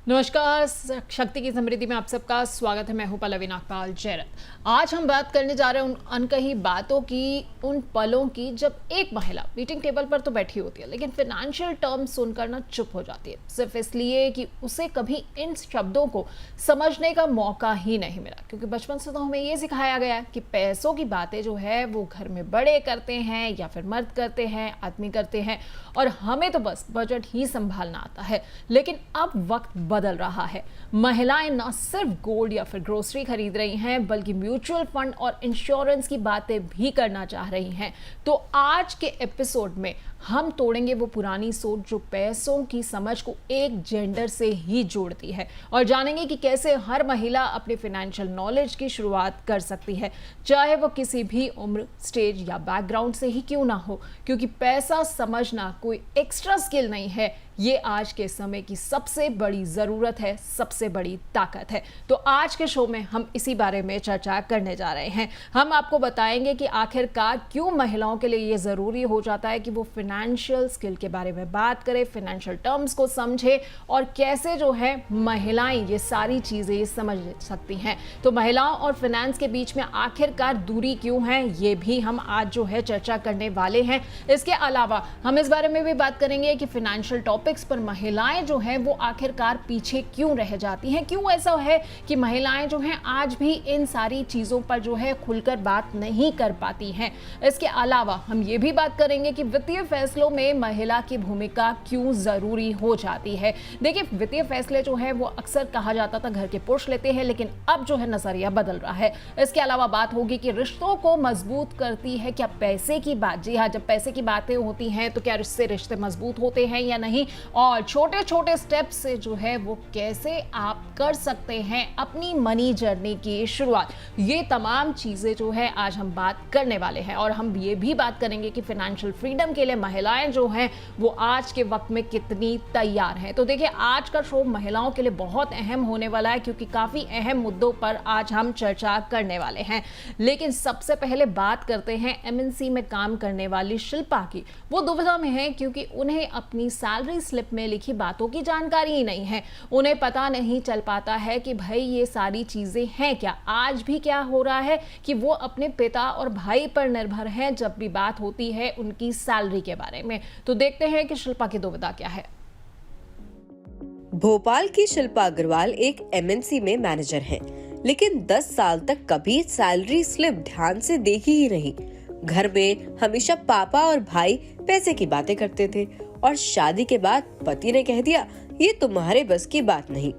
नमस्कार। शक्ति की समृद्धि में आप सबका स्वागत है। मैं हूं पल्लवी नागपाल जैरत। आज हम बात करने जा रहे हैं उन अनकही बातों की, उन पलों की जब एक महिला मीटिंग टेबल पर तो बैठी होती है लेकिन फाइनेंशियल टर्म्स सुनकर ना चुप हो जाती है, सिर्फ इसलिए कि उसे कभी इन शब्दों को समझने का मौका ही नहीं मिला। क्योंकि बचपन से तो हमें ये सिखाया गया कि पैसों की बातें जो है वो घर में बड़े करते हैं या फिर मर्द करते हैं, आदमी करते हैं, और हमें तो बस बजट ही संभालना आता है। लेकिन अब वक्त बदल रहा है। महिलाएं न सिर्फ गोल्ड या फिर ग्रोसरी खरीद रही हैं बल्कि म्यूचुअल फंड और इंश्योरेंस की बातें भी करना चाह रही हैं। तो आज के एपिसोड में हम तोड़ेंगे वो पुरानी सोच जो पैसों की समझ को एक जेंडर से ही जोड़ती है, और जानेंगे कि कैसे हर महिला अपने फाइनेंशियल नॉलेज की शुरुआत कर सकती है, चाहे वो किसी भी उम्र, स्टेज या बैकग्राउंड से ही क्यों ना हो। क्योंकि पैसा समझना कोई एक्स्ट्रा स्किल नहीं है, ये आज के समय की सबसे बड़ी जरूरत है, सबसे बड़ी ताकत है। तो आज के शो में हम इसी बारे में चर्चा करने जा रहे हैं। हम आपको बताएंगे कि आखिरकार क्यों महिलाओं के लिए ये जरूरी हो जाता है कि वो फाइनेंशियल स्किल के बारे में बात करें, फाइनेंशियल टर्म्स को समझे, और कैसे जो है महिलाएं ये सारी चीजें समझ सकती हैं। तो महिलाओं और फाइनेंस के बीच में आखिरकार दूरी क्यों है, ये भी हम आज जो है चर्चा करने वाले हैं। इसके अलावा हम इस बारे में भी बात करेंगे कि फाइनेंशियल टॉपिक्स पर महिलाएं जो हैं वो आखिरकार पीछे क्यों रह जाती हैं, क्यों ऐसा है कि महिलाएं जो हैं आज भी इन सारी चीजों पर जो है खुलकर बात नहीं कर पाती हैं। इसके अलावा हम ये भी बात करेंगे कि वित्तीय फैसलों में महिला की भूमिका क्यों जरूरी हो जाती है। देखिए, वित्तीय फैसले जो है वो अक्सर कहा जाता था घर के पुरुष लेते हैं, लेकिन अब जो है नजरिया बदल रहा है। इसके अलावा बात होगी कि रिश्तों को मजबूत करती है क्या पैसे की बात। जी हाँ, जब पैसे की बातें होती हैं तो क्या रिश्ते मजबूत होते हैं या नहीं, और छोटे छोटे स्टेप से जो है वो कैसे आप कर सकते हैं अपनी मनी जर्नी की शुरुआत। ये तमाम चीजें जो है आज हम बात करने वाले हैं। और हम ये भी बात करेंगे कि फाइनेंशियल फ्रीडम के लिए महिलाएं जो हैं वो आज के वक्त में कितनी तैयार हैं। तो देखिए, आज का शो महिलाओं के लिए बहुत अहम होने वाला है, क्योंकि काफी अहम मुद्दों पर आज हम चर्चा करने वाले हैं। लेकिन सबसे पहले बात करते हैं एमएनसी में काम करने वाली शिल्पा की। वो दुविधा में है क्योंकि उन्हें अपनी सैलरी स्लिप में लिखी बातों की जानकारी ही नहीं है। उन्हें पता नहीं चल पाता है कि भाई ये सारी चीजें हैं क्या। आज भी क्या हो रहा है कि वो अपने पिता और भाई पर निर्भर हैं जब भी बात होती है उनकी सैलरी के बारे में। तो देखते हैं कि शिल्पा की दुविधा क्या है। भोपाल की शिल्पा अग्रवाल एक एमएनसी में मैनेजर हैं, लेकिन 10 साल तक कभी सैलरी स्लिप ध्यान से देखी ही नहीं। घर में हमेशा पापा और भाई पैसे की बातें करते थे, और शादी के बाद पति ने कह दिया ये तुम्हारे बस की बात नहीं।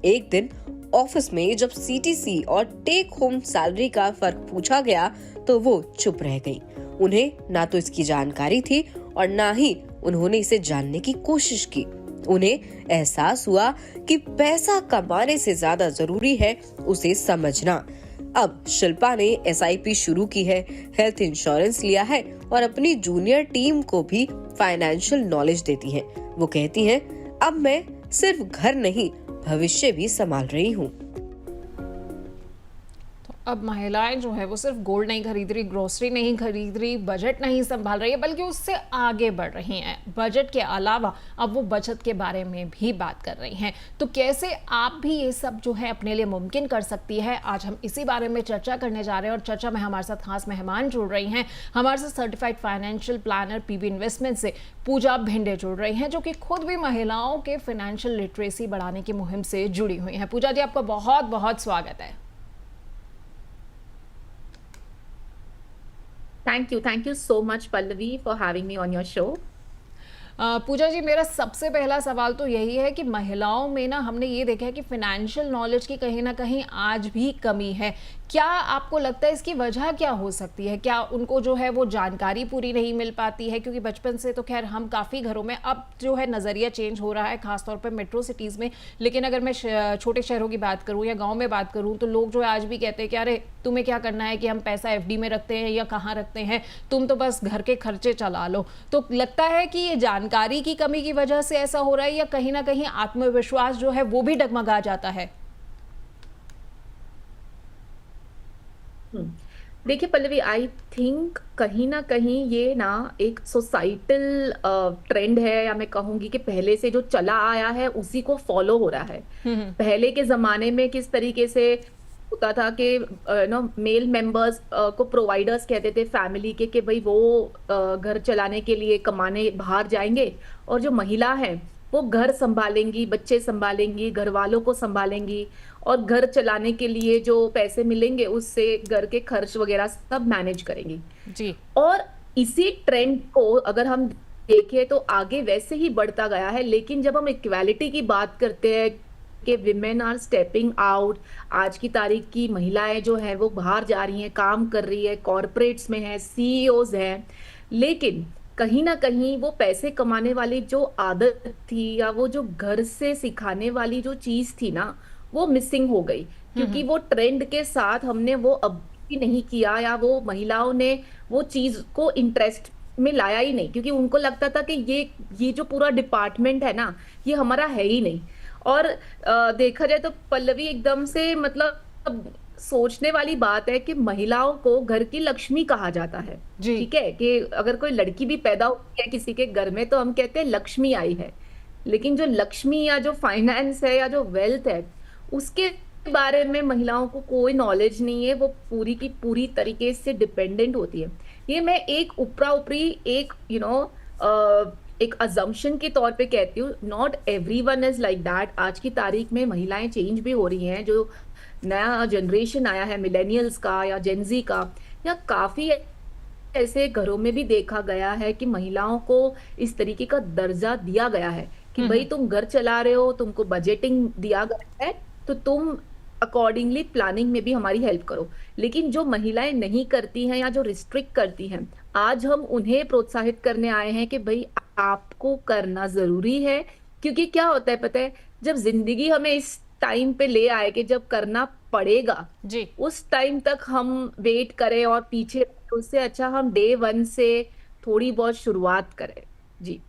एक दिन ऑफिस में जब सीटीसी और टेक होम सैलरी का फर्क पूछा गया तो वो चुप रह गई। उन्हें ना तो इसकी जानकारी थी और ना ही उन्होंने इसे जानने की कोशिश की। उन्हें एहसास हुआ कि पैसा कमाने से ज्यादा जरूरी है उसे समझना। अब शिल्पा ने एसआईपी शुरू की है, हेल्थ इंश्योरेंस लिया है और अपनी जूनियर टीम को भी फाइनेंशियल नॉलेज देती हैं। वो कहती हैं, अब मैं सिर्फ घर नहीं भविष्य भी संभाल रही हूँ। अब महिलाएं जो है वो सिर्फ गोल्ड नहीं खरीद रही, ग्रोसरी नहीं खरीद रही, बजट नहीं संभाल रही है, बल्कि उससे आगे बढ़ रही हैं। बजट के अलावा अब वो बचत के बारे में भी बात कर रही हैं। तो कैसे आप भी ये सब जो है अपने लिए मुमकिन कर सकती है, आज हम इसी बारे में चर्चा करने जा रहे हैं। और चर्चा में हमारे साथ खास मेहमान जुड़ रही हैं। हमारे साथ certified financial planner PB investment से पूजा भिंडे जुड़ रही हैं, जो कि खुद भी महिलाओं के फाइनेंशियल लिटरेसी बढ़ाने की मुहिम से जुड़ी हुई हैं। पूजा जी, आपका बहुत बहुत स्वागत है। Thank you so much, Pallavi, for having me on your show. पूजा जी, मेरा सबसे पहला सवाल तो यही है कि महिलाओं में ना हमने ये देखा है कि फाइनेंशियल नॉलेज की कहीं ना कहीं आज भी कमी है। क्या आपको लगता है इसकी वजह क्या हो सकती है? क्या उनको जो है वो जानकारी पूरी नहीं मिल पाती है? क्योंकि बचपन से तो खैर हम काफ़ी घरों में, अब जो है नज़रिया चेंज हो रहा है खासतौर पर मेट्रो सिटीज़ में, लेकिन अगर मैं छोटे शहरों की बात करूँ या गाँव में बात करूँ तो लोग जो है आज भी कहते हैं कि अरे तुम्हें क्या करना है कि हम पैसा एफडी में रखते हैं या कहाँ रखते हैं, तुम तो बस घर के खर्चे चला लो। तो लगता है कि ये जानकारी की कमी की वजह से ऐसा हो रहा है, या कहीं ना कहीं आत्मविश्वास जो है वो भी डगमगा जाता है? देखिए पल्लवी, आई थिंक कहीं ना कहीं ये ना एक सोसाइटल ट्रेंड है, या मैं कहूंगी कि पहले से जो चला आया है उसी को फॉलो हो रहा है। हम्म। पहले के जमाने में किस तरीके से होता था कि मेल मेंबर्स को प्रोवाइडर्स कहते थे फैमिली के, कि भाई वो घर चलाने के लिए कमाने बाहर जाएंगे, और जो महिला है वो घर संभालेंगी, बच्चे संभालेंगी, घर वालों को संभालेंगी, और घर चलाने के लिए जो पैसे मिलेंगे उससे घर के खर्च वगैरह सब मैनेज करेंगी। जी। और इसी ट्रेंड को अगर हम देखें तो आगे वैसे ही बढ़ता गया है। लेकिन जब हम इक्वालिटी की बात करते हैं कि विमेन आर स्टेपिंग आउट, आज की तारीख की महिलाएं जो है वो बाहर जा रही हैं, काम कर रही है, कॉरपोरेट्स में है, सीईओज हैं, लेकिन कहीं ना कहीं वो पैसे कमाने वाली जो आदत थी, या वो जो घर से सिखाने वाली जो चीज थी ना, वो मिसिंग हो गई। क्योंकि वो ट्रेंड के साथ हमने वो अब भी नहीं किया, या वो महिलाओं ने वो चीज को इंटरेस्ट में लाया ही नहीं, क्योंकि उनको लगता था कि ये जो पूरा डिपार्टमेंट है ना, ये हमारा है ही नहीं। और देखा जाए तो पल्लवी, एकदम से मतलब सोचने वाली बात है कि महिलाओं को घर की लक्ष्मी कहा जाता है। जी। ठीक है कि अगर कोई लड़की भी पैदा होती है किसी के घर में तो हम कहते हैं लक्ष्मी आई है। लेकिन जो लक्ष्मी या जो फाइनेंस है या जो वेल्थ है, उसके बारे में महिलाओं को कोई नॉलेज नहीं है। वो पूरी की पूरी तरीके से डिपेंडेंट होती है। ये मैं एक ऊपरा ऊपरी एक एक अजम्पशन के तौर पे कहती हूँ। Not everyone is like that. आज की तारीख में महिलाएं चेंज भी हो रही हैं। जो नया जनरेशन आया है मिलेनियल्स का या जेनजी का, या काफी ऐसे घरों में भी देखा गया है कि महिलाओं को इस तरीके का दर्जा दिया गया है कि भाई तुम घर चला रहे हो, तुमको बजटिंग दिया गया है, तो तुम अकॉर्डिंगली प्लानिंग में भी हमारी हेल्प करो। लेकिन जो महिलाएं नहीं करती हैं या जो रिस्ट्रिक्ट करती हैं, आज हम उन्हें प्रोत्साहित करने आए हैं कि भाई आपको करना जरूरी है। क्योंकि क्या होता है पता है, जब जिंदगी हमें इस टाइम पे ले आए कि जब करना पड़ेगा, जी। उस टाइम तक हम वेट करें और पीछे, उससे अच्छा हम डे वन से थोड़ी बहुत शुरुआत करें। जी।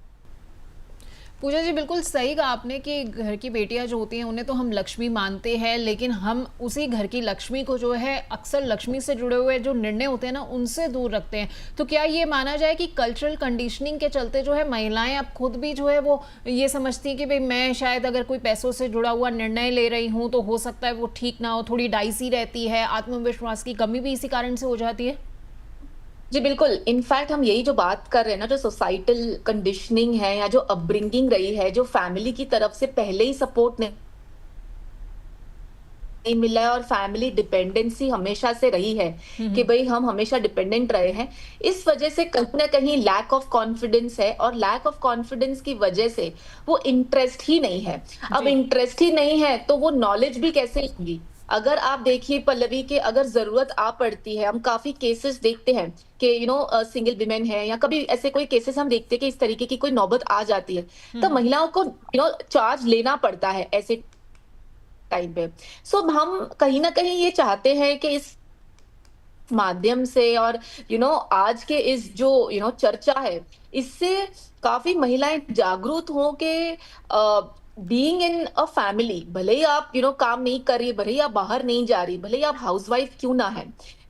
पूजा जी, बिल्कुल सही कहा आपने कि घर की बेटियां जो होती हैं उन्हें तो हम लक्ष्मी मानते हैं, लेकिन हम उसी घर की लक्ष्मी को जो है अक्सर लक्ष्मी से जुड़े हुए जो निर्णय होते हैं ना उनसे दूर रखते हैं। तो क्या ये माना जाए कि कल्चरल कंडीशनिंग के चलते जो है महिलाएं अब खुद भी जो है वो ये समझती हैं कि भाई मैं शायद अगर कोई पैसों से जुड़ा हुआ निर्णय ले रही हूँ तो हो सकता है वो ठीक ना हो, थोड़ी डाइसी रहती है, आत्मविश्वास की कमी भी इसी कारण से हो जाती है? जी बिल्कुल। इनफैक्ट हम यही जो बात कर रहे हैं ना, जो सोसाइटल कंडीशनिंग है या जो अपब्रिंगिंग रही है, जो फैमिली की तरफ से पहले ही सपोर्ट नहीं मिला है, और फैमिली डिपेंडेंसी हमेशा से रही है कि भाई हम हमेशा डिपेंडेंट रहे हैं। इस वजह से कहीं ना कहीं लैक ऑफ कॉन्फिडेंस है, और लैक ऑफ कॉन्फिडेंस की वजह से वो इंटरेस्ट ही नहीं है। अब इंटरेस्ट ही नहीं है तो वो नॉलेज भी कैसे लेंगी? अगर आप देखिए पल्लवी के, अगर जरूरत आ पड़ती है, हम काफी केसेस देखते हैं कि सिंगल विमेन है, या कभी ऐसे कोई केसेस हम देखते हैं कि इस तरीके की कोई नौबत आ जाती है, तो महिलाओं को चार्ज लेना पड़ता है ऐसे टाइम पे। सो हम कहीं ना कहीं ये चाहते हैं कि इस माध्यम से, और आज के इस जो चर्चा है, इससे काफी महिलाएं जागरूक हो के बीइंग इन अ फैमिली, भले ही आप काम नहीं कर रही, भले ही आप बाहर नहीं जा रही, भले ही आप हाउसवाइफ क्यों ना है,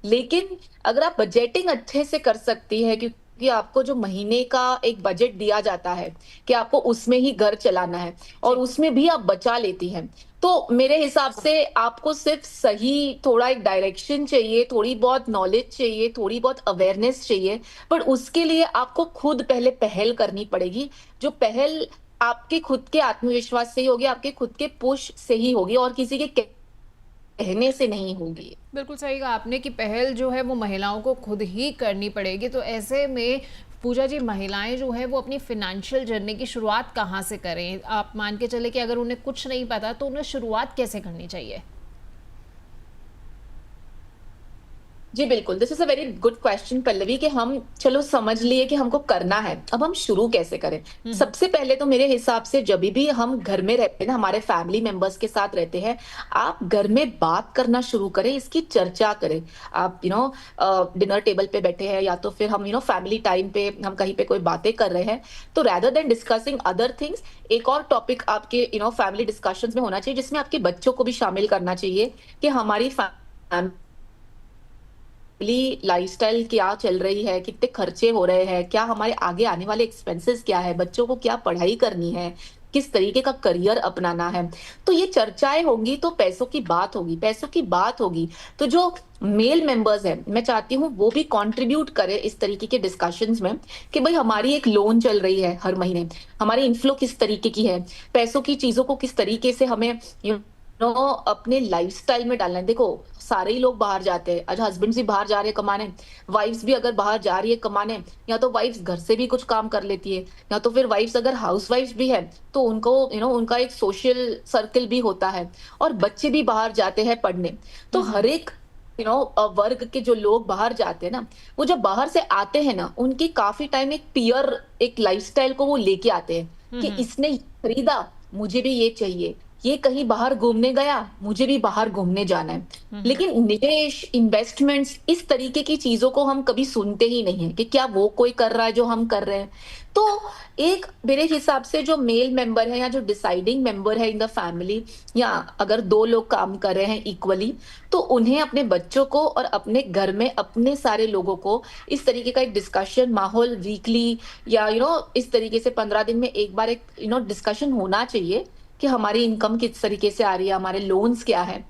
लेकिन अगर आप बजटिंग अच्छे से कर सकती है, क्योंकि आपको जो महीने का एक बजट दिया जाता है कि आपको उसमें ही घर चलाना है, और उसमें भी आप बचा लेती हैं, तो मेरे हिसाब से आपको सिर्फ सही थोड़ा एक डायरेक्शन चाहिए, थोड़ी बहुत नॉलेज चाहिए, थोड़ी बहुत अवेयरनेस चाहिए। पर उसके लिए आपको खुद पहले पहल करनी पड़ेगी। जो पहल आपके खुद के आत्मविश्वास से ही होगी, आपके खुद के पुश से ही होगी, और किसी के कहने से नहीं होगी। बिल्कुल सही कहा आपने कि पहल जो है वो महिलाओं को खुद ही करनी पड़ेगी। तो ऐसे में पूजा जी, महिलाएं जो है वो अपनी फिनेंशियल जर्नी की शुरुआत कहाँ से करें? आप मान के चले कि अगर उन्हें कुछ नहीं पता तो उन्हें शुरुआत कैसे करनी चाहिए? जी बिल्कुल, this is a very good question Pallavi, कि हम चलो समझ लिए कि हमको करना है, अब हम शुरू कैसे करें? सबसे पहले तो मेरे हिसाब से जब भी हम घर में रहते हैं ना, हमारे फैमिली मेंबर्स के साथ रहते हैं, आप घर में बात करना शुरू करें, इसकी चर्चा करें। आप डिनर टेबल पे बैठे हैं, या तो फिर हम फैमिली टाइम पे हम कहीं पे कोई बातें कर रहे हैं, तो rather than discussing other things, एक और टॉपिक आपके फैमिली डिस्कशंस में होना चाहिए, जिसमें आपके बच्चों को भी शामिल करना चाहिए कि हमारी फैमिली फैमिली लाइफस्टाइल क्या चल रही है, कितने खर्चे हो रहे हैं, क्या हमारे आगे आने वाले एक्सपेंसेस क्या है, बच्चों को क्या पढ़ाई करनी है, किस तरीके का करियर अपनाना है। तो ये चर्चाएं होंगी तो पैसों की बात होगी, पैसों की बात होगी तो जो मेल मेंबर्स हैं, मैं चाहती हूँ वो भी कंट्रीब्यूट करें इस तरीके के डिस्कशंस में कि भाई हमारी एक लोन चल रही है हर महीने, हमारी इनफ्लो किस तरीके की है, पैसों की चीजों को किस तरीके से हमें अपने लाइफस्टाइल में डालना है। देखो सारे ही लोग बाहर जाते हैं, आज हस्बैंड्स भी बाहर जा रहे हैं कमाने, वाइफ्स भी अगर बाहर जा रही है कमाने, या तो वाइफ्स घर से भी कुछ काम कर लेती है, या तो फिर वाइफ्स अगर हाउस वाइफ्स भी है तो उनको उनका एक सोशल सर्कल भी होता है, और बच्चे भी बाहर जाते हैं पढ़ने। तो हर एक वर्ग के जो लोग बाहर जाते हैं ना, वो जब बाहर से आते हैं ना, उनकी काफी टाइम एक पीयर एक लाइफस्टाइल को वो लेके आते हैं कि इसने ये खरीदा, मुझे भी ये चाहिए, ये कहीं बाहर घूमने गया, मुझे भी बाहर घूमने जाना है। लेकिन निवेश, इन्वेस्टमेंट्स, इस तरीके की चीजों को हम कभी सुनते ही नहीं है कि क्या वो कोई कर रहा है जो हम कर रहे हैं। तो एक मेरे हिसाब से जो मेल मेंबर है या जो डिसाइडिंग मेंबर है इन द फैमिली, या अगर दो लोग काम कर रहे हैं इक्वली, तो उन्हें अपने बच्चों को और अपने घर में अपने सारे लोगों को इस तरीके का एक डिस्कशन माहौल वीकली या इस तरीके से 15 दिन में एक बार एक डिस्कशन होना चाहिए कि हमारी इनकम किस तरीके से आ रही है, हमारे लोन्स क्या है।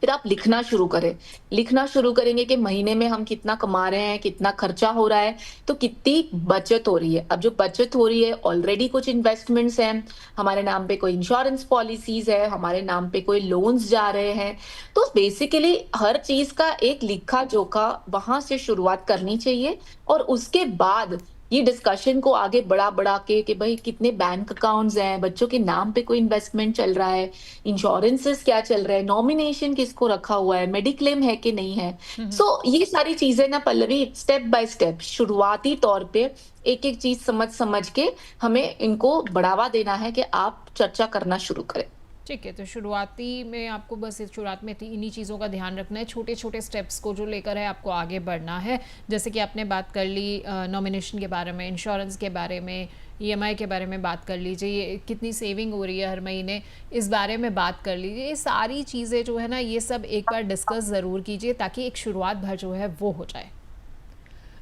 फिर आप लिखना शुरू करें, लिखना शुरू करेंगे कि महीने में हम कितना कमा रहे हैं, कितना खर्चा हो रहा है, तो कितनी बचत हो रही है। अब जो बचत हो रही है, ऑलरेडी कुछ इन्वेस्टमेंट्स हैं, हमारे नाम पे कोई इंश्योरेंस पॉलिसीज है, हमारे नाम पे कोई लोन्स जा रहे हैं। तो बेसिकली हर चीज का एक लिखा जोखा वहां से शुरुआत करनी चाहिए, और उसके बाद ये डिस्कशन को आगे बढ़ा बढ़ा के कि भाई कितने बैंक अकाउंट्स हैं, बच्चों के नाम पे कोई इन्वेस्टमेंट चल रहा है, इंश्योरेंसेस क्या चल रहा है, नॉमिनेशन किसको रखा हुआ है, मेडिक्लेम है कि नहीं है। सो ये सारी चीजें ना पल्लवी, स्टेप बाय स्टेप शुरुआती तौर पे एक एक चीज समझ समझ के हमें इनको बढ़ावा देना है कि आप चर्चा करना शुरू करें। ठीक है, तो शुरुआती में आपको बस इस शुरुआत में इन्हीं चीज़ों का ध्यान रखना है, छोटे छोटे स्टेप्स को जो लेकर है आपको आगे बढ़ना है। जैसे कि आपने बात कर ली नॉमिनेशन के बारे में, इंश्योरेंस के बारे में, ईएमआई के बारे में बात कर लीजिए, ये कितनी सेविंग हो रही है हर महीने, इस बारे में बात कर लीजिए। ये सारी चीज़ें जो है ना, ये सब एक बार डिस्कस ज़रूर कीजिए ताकि एक शुरुआत भर जो है वो हो जाए।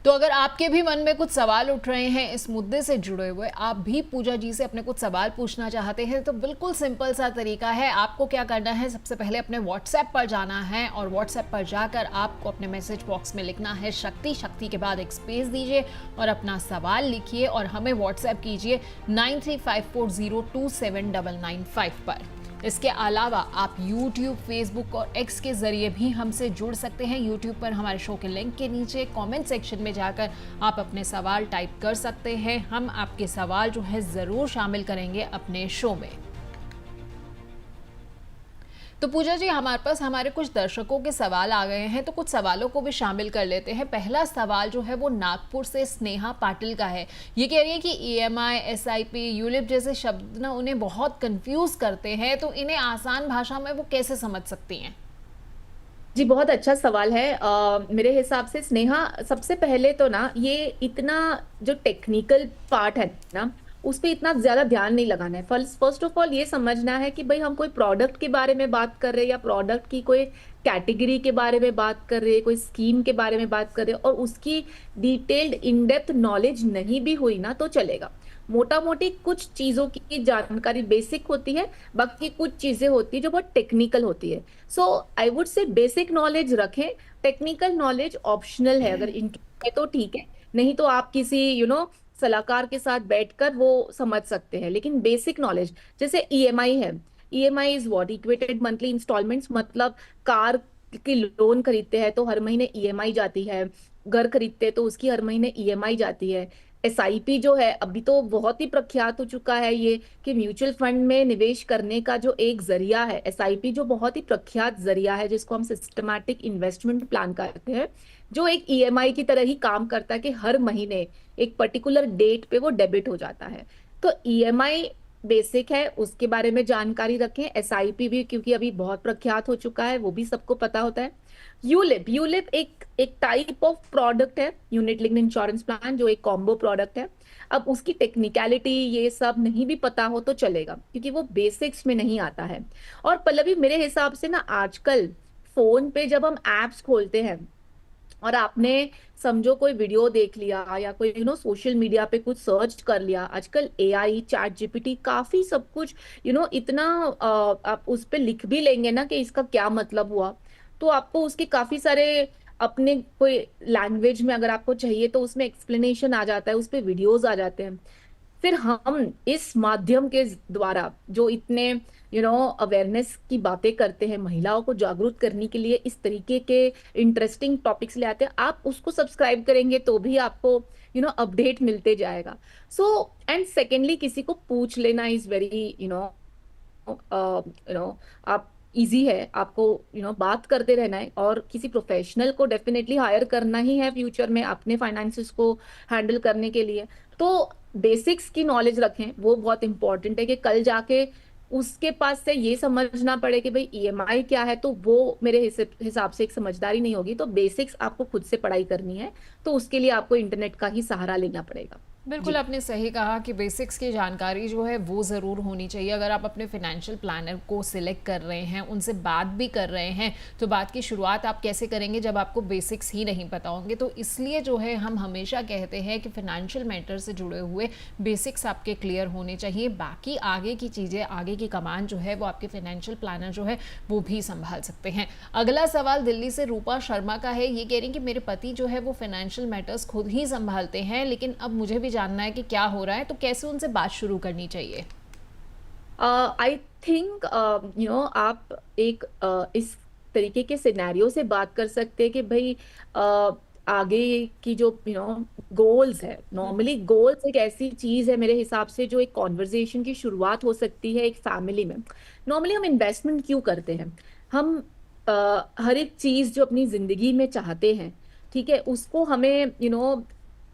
तो अगर आपके भी मन में कुछ सवाल उठ रहे हैं इस मुद्दे से जुड़े हुए, आप भी पूजा जी से अपने कुछ सवाल पूछना चाहते हैं, तो बिल्कुल सिंपल सा तरीका है। आपको क्या करना है, सबसे पहले अपने व्हाट्सएप पर जाना है, और व्हाट्सएप पर जाकर आपको अपने मैसेज बॉक्स में लिखना है शक्ति, शक्ति के बाद एक स्पेस दीजिए और अपना सवाल लिखिए और हमें व्हाट्सएप कीजिए 9354027995 पर। इसके अलावा आप YouTube, Facebook और X के जरिए भी हमसे जुड़ सकते हैं। YouTube पर हमारे शो के लिंक के नीचे कमेंट सेक्शन में जाकर आप अपने सवाल टाइप कर सकते हैं। हम आपके सवाल जो है ज़रूर शामिल करेंगे अपने शो में। तो पूजा जी, हमारे पास हमारे कुछ दर्शकों के सवाल आ गए हैं, तो कुछ सवालों को भी शामिल कर लेते हैं। पहला सवाल जो है वो नागपुर से स्नेहा पाटिल का है। ये कह रही है कि ईएमआई, एसआईपी, यूलिप जैसे शब्द ना उन्हें बहुत कंफ्यूज करते हैं, तो इन्हें आसान भाषा में वो कैसे समझ सकती हैं? जी, बहुत अच्छा सवाल है। मेरे हिसाब से स्नेहा, सबसे पहले तो ना ये इतना जो टेक्निकल पार्ट है ना, उस पे इतना ज्यादा ध्यान नहीं लगाना है। फर्स्ट ऑफ ऑल ये समझना है कि भाई हम कोई प्रोडक्ट के बारे में बात कर रहे हैं, या प्रोडक्ट की कोई कैटेगरी के बारे में बात कर रहे हैं, कोई स्कीम के बारे में बात कर रहे हैं, और उसकी डिटेल्ड इन डेप्थ नॉलेज नहीं भी हुई ना तो चलेगा। मोटा मोटी कुछ चीजों की जानकारी बेसिक होती है, बाकी कुछ चीजें होती है जो बहुत टेक्निकल होती है। So I would say basic knowledge रखें, टेक्निकल नॉलेज ऑप्शनल है। अगर इंटरेस्ट है तो ठीक है, नहीं तो आप किसी सलाहकार के साथ बैठकर वो समझ सकते हैं। लेकिन बेसिक नॉलेज, जैसे ईएमआई है, EMI is what, equated monthly installments, मतलब कार की लोन खरीदते हैं तो हर महीने ईएमआई जाती है, घर खरीदते हैं तो उसकी हर महीने ईएमआई जाती है। एसआईपी जो है, अभी तो बहुत ही प्रख्यात हो चुका है ये, कि म्यूचुअल फंड में निवेश करने का जो एक जरिया है, एसआईपी जो बहुत ही प्रख्यात जरिया है, जिसको हम सिस्टमैटिक इन्वेस्टमेंट प्लान कहते हैं, जो एक ईएमआई की तरह ही काम करता है कि हर महीने एक पर्टिकुलर डेट पे वो डेबिट हो जाता है। तो ईएमआई बेसिक है, उसके बारे में जानकारी रखें। एसआईपी भी क्योंकि अभी बहुत प्रख्यात हो चुका है, वो भी सबको पता होता है। यूलिप एक टाइप ऑफ प्रोडक्ट है, यूनिट लिंक्ड इंश्योरेंस प्लान, जो एक कॉम्बो प्रोडक्ट है। अब उसकी टेक्निकलिटी ये सब नहीं भी पता हो तो चलेगा, क्योंकि वो बेसिक्स में नहीं आता है। और पल्लवी, मेरे हिसाब से ना आजकल फोन पे जब हम एप्स खोलते हैं और आपने समझो कोई वीडियो देख लिया या कोई सोशल मीडिया पे कुछ सर्च कर लिया, आजकल एआई चैट जीपीटी काफी सब कुछ इतना आप उस पे लिख भी लेंगे ना कि इसका क्या मतलब हुआ, तो आपको उसके काफी सारे अपने कोई लैंग्वेज में अगर आपको चाहिए तो उसमें एक्सप्लेनेशन आ जाता है, उस पे वीडियोस आ जाते हैं। फिर हम इस माध्यम के द्वारा जो इतने अवेयरनेस की बातें करते हैं, महिलाओं को जागरूक करने के लिए इस तरीके के इंटरेस्टिंग टॉपिक्स ले आते हैं, आप उसको सब्सक्राइब करेंगे तो भी आपको अपडेट मिलते जाएगा। सो एंड सेकेंडली, किसी को पूछ लेना इज वेरी आप इजी है, आपको बात करते रहना है, और किसी प्रोफेशनल को डेफिनेटली हायर करना ही है फ्यूचर में अपने फाइनेंसेस को हैंडल करने के लिए। तो बेसिक्स की नॉलेज रखें, वो बहुत इंपॉर्टेंट है कि कल जाके उसके पास से ये समझना पड़े कि भाई ईएमआई क्या है, तो वो मेरे हिसाब से एक समझदारी नहीं होगी। तो बेसिक्स आपको खुद से पढ़ाई करनी है, तो उसके लिए आपको इंटरनेट का ही सहारा लेना पड़ेगा। बिल्कुल जी। आपने सही कहा कि बेसिक्स की जानकारी जो है वो ज़रूर होनी चाहिए। अगर आप अपने फाइनेंशियल प्लानर को सिलेक्ट कर रहे हैं, उनसे बात भी कर रहे हैं, तो बात की शुरुआत आप कैसे करेंगे जब आपको बेसिक्स ही नहीं पता होंगे। तो इसलिए जो है हम हमेशा कहते हैं कि फाइनेंशियल मैटर से जुड़े हुए बेसिक्स आपके क्लियर होने चाहिए। बाकी आगे की चीज़ें, आगे की कमान जो है वो आपके फाइनेंशियल प्लानर जो है वो भी संभाल सकते हैं। अगला सवाल दिल्ली से रूपा शर्मा का है। ये कह रही हैं कि मेरे पति जो है वो फाइनेंशियल मैटर्स खुद ही संभालते हैं, लेकिन अब मुझे भी जानना है कि क्या हो रहा है, तो कैसे उनसे बात शुरू करनी चाहिए। आई थिंक आप एक इस तरीके के सिनेरियो से बात कर सकते हैं कि भाई आगे की जो गोल्स है, नॉर्मली गोल्स एक ऐसी चीज है मेरे हिसाब से जो एक कॉन्वर्जेशन की शुरुआत हो सकती है एक फैमिली में। नॉर्मली हम इन्वेस्टमेंट क्यों करते हैं? हम हर एक चीज जो अपनी जिंदगी में चाहते हैं, ठीक है, उसको हमें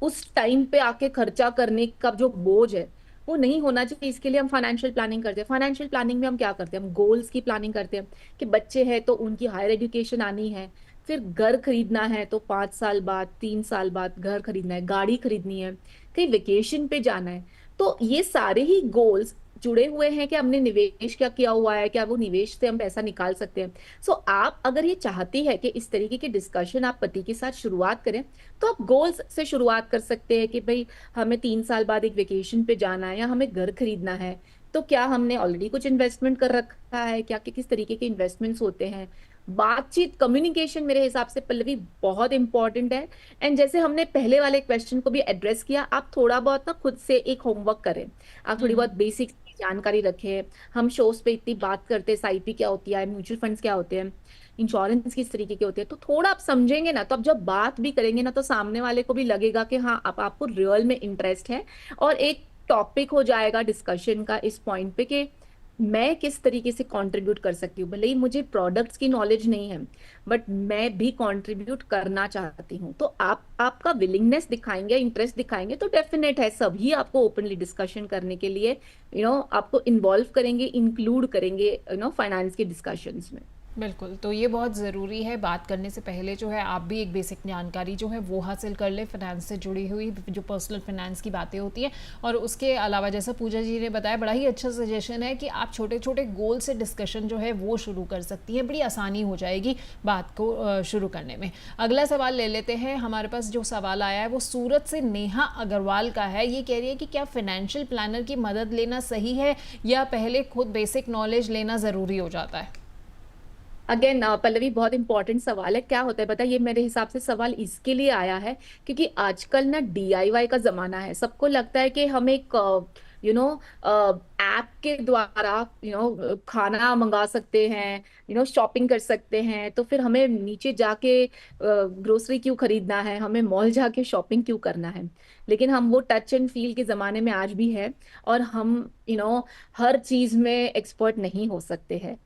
उस टाइम पे आके खर्चा करने का जो बोझ है वो नहीं होना चाहिए। इसके लिए हम फाइनेंशियल प्लानिंग करते हैं। फाइनेंशियल प्लानिंग में हम क्या करते हैं? हम गोल्स की प्लानिंग करते हैं कि बच्चे हैं तो उनकी हायर एजुकेशन आनी है, फिर घर खरीदना है तो 5 साल बाद, 3 साल बाद घर खरीदना है, गाड़ी खरीदनी है, कहीं वेकेशन पे जाना है। तो ये सारे ही गोल्स जुड़े हुए हैं कि हमने निवेश क्या किया हुआ है, क्या वो निवेश से हम पैसा निकाल सकते हैं। सो आप अगर ये चाहती है कि इस तरीके की डिस्कशन आप पति के साथ शुरुआत करें, तो आप गोल्स से शुरुआत कर सकते हैं कि भाई हमें 3 साल बाद एक वेकेशन पे जाना है या हमें घर खरीदना है, तो क्या हमने ऑलरेडी कुछ इन्वेस्टमेंट कर रखा है, क्या किस तरीके के इन्वेस्टमेंट्स होते हैं। बातचीत, कम्युनिकेशन मेरे हिसाब से पल्लवी बहुत इंपॉर्टेंट है। एंड जैसे हमने पहले वाले क्वेश्चन को भी एड्रेस किया, आप थोड़ा बहुत ना खुद से एक होमवर्क करें, आप थोड़ी बहुत बेसिक जानकारी रखें। हम शोज पे इतनी बात करते हैं, एसआईपी क्या होती है, म्यूचुअल फंड्स क्या होते हैं, इंश्योरेंस किस तरीके के होते हैं, तो थोड़ा आप समझेंगे ना, तो आप जब बात भी करेंगे ना तो सामने वाले को भी लगेगा कि हाँ अब आपको रियल में इंटरेस्ट है, और एक टॉपिक हो जाएगा डिस्कशन का इस पॉइंट पे कि मैं किस तरीके से कंट्रीब्यूट कर सकती हूँ। भले ही मुझे प्रोडक्ट्स की नॉलेज नहीं है, बट मैं भी कंट्रीब्यूट करना चाहती हूँ। तो आप आपका विलिंगनेस दिखाएंगे, इंटरेस्ट दिखाएंगे, तो डेफिनेट है सभी आपको ओपनली डिस्कशन करने के लिए आपको इन्वॉल्व करेंगे, इंक्लूड करेंगे फाइनेंस के डिस्कशंस में। बिल्कुल, तो ये बहुत ज़रूरी है। बात करने से पहले जो है आप भी एक बेसिक जानकारी जो है वो हासिल कर ले फाइनेंस से जुड़ी हुई, जो पर्सनल फाइनेंस की बातें होती हैं। और उसके अलावा जैसा पूजा जी ने बताया, बड़ा ही अच्छा सजेशन है कि आप छोटे छोटे गोल से डिस्कशन जो है वो शुरू कर सकती हैं। बड़ी आसानी हो जाएगी बात को शुरू करने में। अगला सवाल ले लेते हैं। हमारे पास जो सवाल आया है वो सूरत से नेहा अग्रवाल का है। ये कह रही है कि क्या फाइनेंशियल प्लानर की मदद लेना सही है या पहले खुद बेसिक नॉलेज लेना ज़रूरी हो जाता है? अगेन पल्लवी, बहुत इंपॉर्टेंट सवाल है। क्या होता है पता है, ये मेरे हिसाब से सवाल इसके लिए आया है क्योंकि आजकल ना डीआईवाई का जमाना है। सबको लगता है कि हम एक ऐप के द्वारा खाना मंगा सकते हैं, शॉपिंग कर सकते हैं, तो फिर हमें नीचे जाके ग्रोसरी क्यों खरीदना है, हमें मॉल जाके शॉपिंग क्यों करना है। लेकिन हम वो टच एंड फील के जमाने में आज भी है, और हम हर चीज में एक्सपर्ट नहीं हो सकते हैं।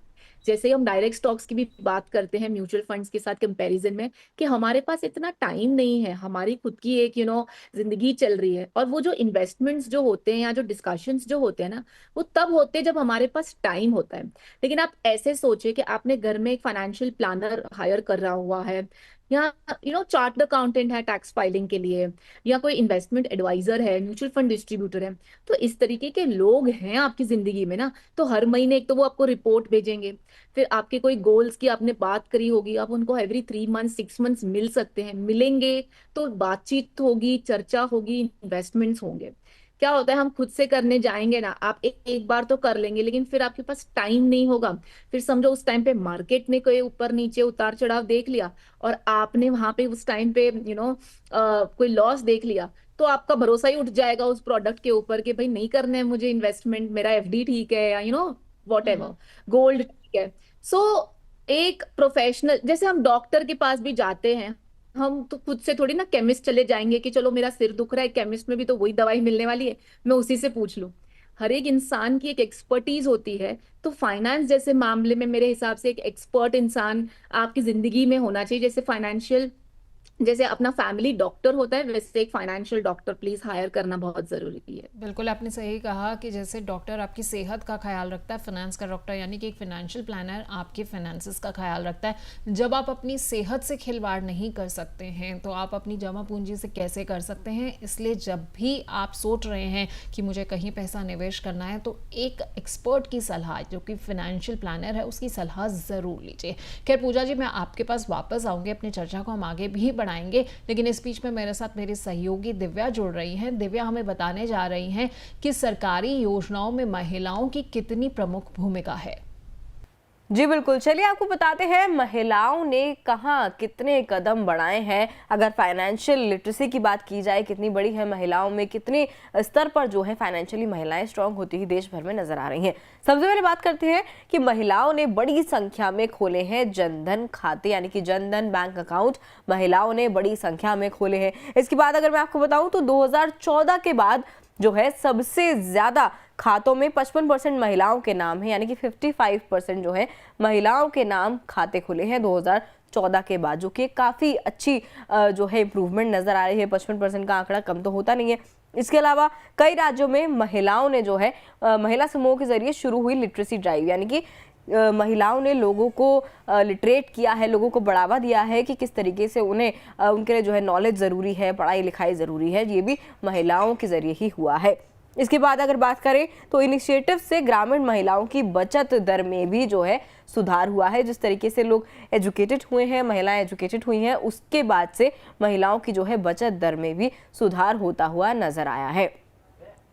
जैसे ही हम डायरेक्ट स्टॉक्स की भी बात करते हैं म्यूचुअल फंड्स के साथ कंपैरिजन में, कि हमारे पास इतना टाइम नहीं है, हमारी खुद की एक जिंदगी चल रही है, और वो जो इन्वेस्टमेंट्स जो होते हैं या जो डिस्कशंस जो होते हैं ना, वो तब होते हैं जब हमारे पास टाइम होता है। लेकिन आप ऐसे सोचे कि आपने घर में एक फाइनेंशियल प्लानर हायर कर रहा हुआ है, या चार्टर्ड अकाउंटेंट है टैक्स फाइलिंग के लिए, या कोई इन्वेस्टमेंट एडवाइजर है, म्यूचुअल फंड डिस्ट्रीब्यूटर है। तो इस तरीके के लोग हैं आपकी जिंदगी में ना, तो हर महीने एक तो वो आपको रिपोर्ट भेजेंगे, फिर आपके कोई गोल्स की आपने बात करी होगी, आप उनको एवरी 3 मंथ्स 6 मंथ्स मिल सकते हैं, मिलेंगे तो बातचीत होगी, चर्चा होगी, इन्वेस्टमेंट्स होंगे। क्या होता है, हम खुद से करने जाएंगे ना, आप एक बार तो कर लेंगे, लेकिन फिर आपके पास टाइम नहीं होगा। फिर समझो उस टाइम पे मार्केट ने कोई ऊपर नीचे उतार चढ़ाव देख लिया, और आपने वहां पे उस टाइम पे कोई लॉस देख लिया, तो आपका भरोसा ही उठ जाएगा उस प्रोडक्ट के ऊपर कि भाई नहीं करना है मुझे इन्वेस्टमेंट, मेरा एफडी ठीक है, या वॉट एवर, गोल्ड ठीक है। सो एक प्रोफेशनल, जैसे हम डॉक्टर के पास भी जाते हैं, हम तो खुद से थोड़ी ना केमिस्ट चले जाएंगे कि चलो मेरा सिर दुख रहा है, केमिस्ट में भी तो वही दवाई मिलने वाली है, मैं उसी से पूछ लूं। हर एक इंसान की एक एक्सपर्टीज होती है। तो फाइनेंस जैसे मामले में मेरे हिसाब से एक एक्सपर्ट इंसान आपकी जिंदगी में होना चाहिए। जैसे फाइनेंशियल, जैसे अपना फैमिली डॉक्टर होता है, वैसे एक फाइनेंशियल डॉक्टर प्लीज हायर करना बहुत जरूरी है। बिल्कुल आपने सही कहा कि जैसे डॉक्टर आपकी सेहत का ख्याल रखता है, फाइनेंस का डॉक्टर यानी कि एक फाइनेंशियल प्लानर आपके फाइनेंसेस का ख्याल रखता है। जब आप अपनी सेहत से खिलवाड़ नहीं कर सकते हैं तो आप अपनी जमा पूंजी से कैसे कर सकते हैं। इसलिए जब भी आप सोच रहे हैं कि मुझे कहीं पैसा निवेश करना है तो एक एक्सपर्ट की सलाह, जो कि फाइनेंशियल प्लानर है, उसकी सलाह ज़रूर लीजिए। खैर पूजा जी, मैं आपके पास वापस आऊँगी, अपनी चर्चा को हम आगे भी बढ़ाएंगे, लेकिन इस बीच में मेरे साथ मेरी सहयोगी दिव्या जुड़ रही हैं। दिव्या हमें बताने जा रही हैं कि सरकारी योजनाओं में महिलाओं की कितनी प्रमुख भूमिका है। जी बिल्कुल, चलिए आपको बताते हैं महिलाओं ने कहाँ कितने कदम बढ़ाए हैं। अगर फाइनेंशियल लिटरेसी की बात की जाए, कितनी बड़ी है महिलाओं में, कितने स्तर पर जो है फाइनेंशियली महिलाएं स्ट्रांग होती ही देश भर में नजर आ रही हैं। सबसे पहले बात करते हैं कि महिलाओं ने बड़ी संख्या में खोले हैं जनधन खाते, यानी कि जनधन बैंक अकाउंट महिलाओं ने बड़ी संख्या में खोले हैं। इसके बाद अगर मैं आपको बताऊं तो 2014 के बाद जो है सबसे ज्यादा खातों में 55% महिलाओं के नाम है, यानी कि 55% जो है महिलाओं के नाम खाते खुले हैं 2014 के बाद, जो कि काफ़ी अच्छी जो है इम्प्रूवमेंट नज़र आ रही है। 55% का आंकड़ा कम तो होता नहीं है। इसके अलावा कई राज्यों में महिलाओं ने जो है महिला समूह के जरिए शुरू हुई लिटरेसी ड्राइव, यानी कि महिलाओं ने लोगों को लिटरेट किया है, लोगों को बढ़ावा दिया है कि किस तरीके से उन्हें उनके लिए जो है नॉलेज ज़रूरी है, पढ़ाई लिखाई ज़रूरी है। ये भी महिलाओं के ज़रिए ही हुआ है। इसके बाद अगर बात करें तो इनिशिएटिव से ग्रामीण महिलाओं की बचत दर में भी जो है सुधार हुआ है। जिस तरीके से लोग एजुकेटेड हुए हैं, महिलाएं एजुकेटेड हुई हैं, उसके बाद से महिलाओं की जो है बचत दर में भी सुधार होता हुआ नजर आया है।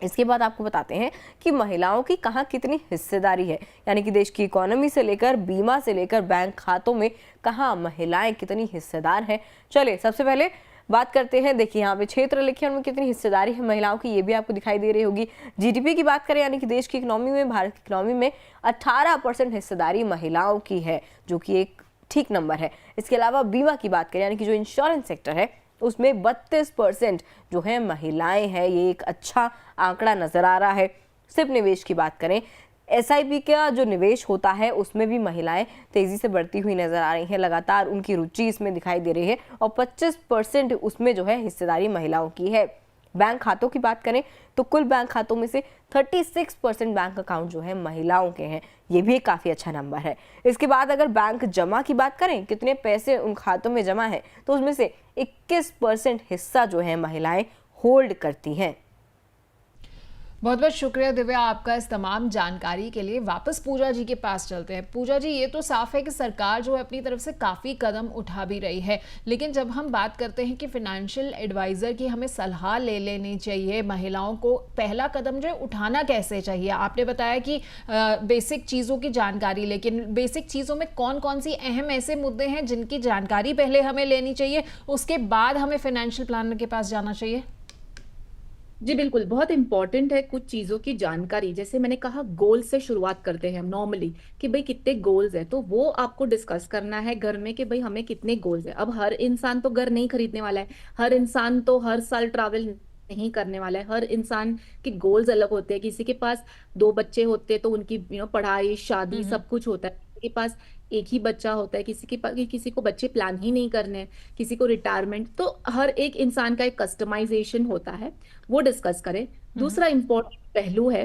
इसके बाद आपको बताते हैं कि महिलाओं की कहाँ कितनी हिस्सेदारी है, यानी कि देश की इकोनॉमी से लेकर बीमा से लेकर बैंक खातों में कहाँ महिलाएं कितनी हिस्सेदार हैं। चलिए सबसे पहले बात करते हैं। देखिए यहाँ पे क्षेत्र लिखे उनमें कितनी हिस्सेदारी है महिलाओं की, ये भी आपको दिखाई दे रही होगी। जीडीपी की बात करें, यानी कि देश की इकोनॉमी में, भारत की इकोनॉमी में 18% हिस्सेदारी महिलाओं की है, जो कि एक ठीक नंबर है। इसके अलावा बीमा की बात करें, यानी कि जो इंश्योरेंस सेक्टर है, उसमें 32% जो है महिलाएं हैं। ये एक अच्छा आंकड़ा नजर आ रहा है। सिर्फ निवेश की बात करें, एसआईपी का जो निवेश होता है उसमें भी महिलाएं तेजी से बढ़ती हुई नजर आ रही हैं। लगातार उनकी रुचि इसमें दिखाई दे रही है और 25% उसमें जो है हिस्सेदारी महिलाओं की है। बैंक खातों की बात करें तो कुल बैंक खातों में से 36% बैंक अकाउंट जो है महिलाओं के हैं। ये भी एक काफ़ी अच्छा नंबर है। इसके बाद अगर बैंक जमा की बात करें, कितने पैसे उन खातों में जमा है, तो उसमें से 21% हिस्सा जो है महिलाएं होल्ड करती हैं। बहुत बहुत शुक्रिया दिव्या आपका इस तमाम जानकारी के लिए। वापस पूजा जी के पास चलते हैं। पूजा जी, ये तो साफ है कि सरकार जो है अपनी तरफ से काफ़ी कदम उठा भी रही है, लेकिन जब हम बात करते हैं कि फाइनेंशियल एडवाइज़र की हमें सलाह ले लेनी चाहिए, महिलाओं को पहला कदम जो है उठाना कैसे चाहिए। आपने बताया कि बेसिक चीज़ों की जानकारी, लेकिन बेसिक चीज़ों में कौन कौन सी अहम ऐसे मुद्दे हैं जिनकी जानकारी पहले हमें लेनी चाहिए, उसके बाद हमें फाइनेंशियल प्लानर के पास जाना चाहिए? जी बिल्कुल, बहुत इंपॉर्टेंट है कुछ चीजों की जानकारी। जैसे मैंने कहा, गोल से शुरुआत करते हैं हम नॉर्मली कि भाई कितने गोल्स है, तो वो आपको डिस्कस करना है घर में कि भाई हमें कितने गोल्स है। अब हर इंसान तो घर नहीं खरीदने वाला है, हर इंसान तो हर साल ट्रैवल नहीं करने वाला है, हर इंसान के गोल्स अलग होते हैं। किसी के पास 2 बच्चे होते हैं तो उनकी पढ़ाई, शादी सब कुछ होता है। किसी के पास एक ही बच्चा होता है, किसी को बच्चे प्लान ही नहीं करने हैं, किसी को रिटायरमेंट। तो हर एक इंसान का एक कस्टमाइजेशन होता है, वो डिस्कस करें। दूसरा इम्पोर्टेंट पहलू है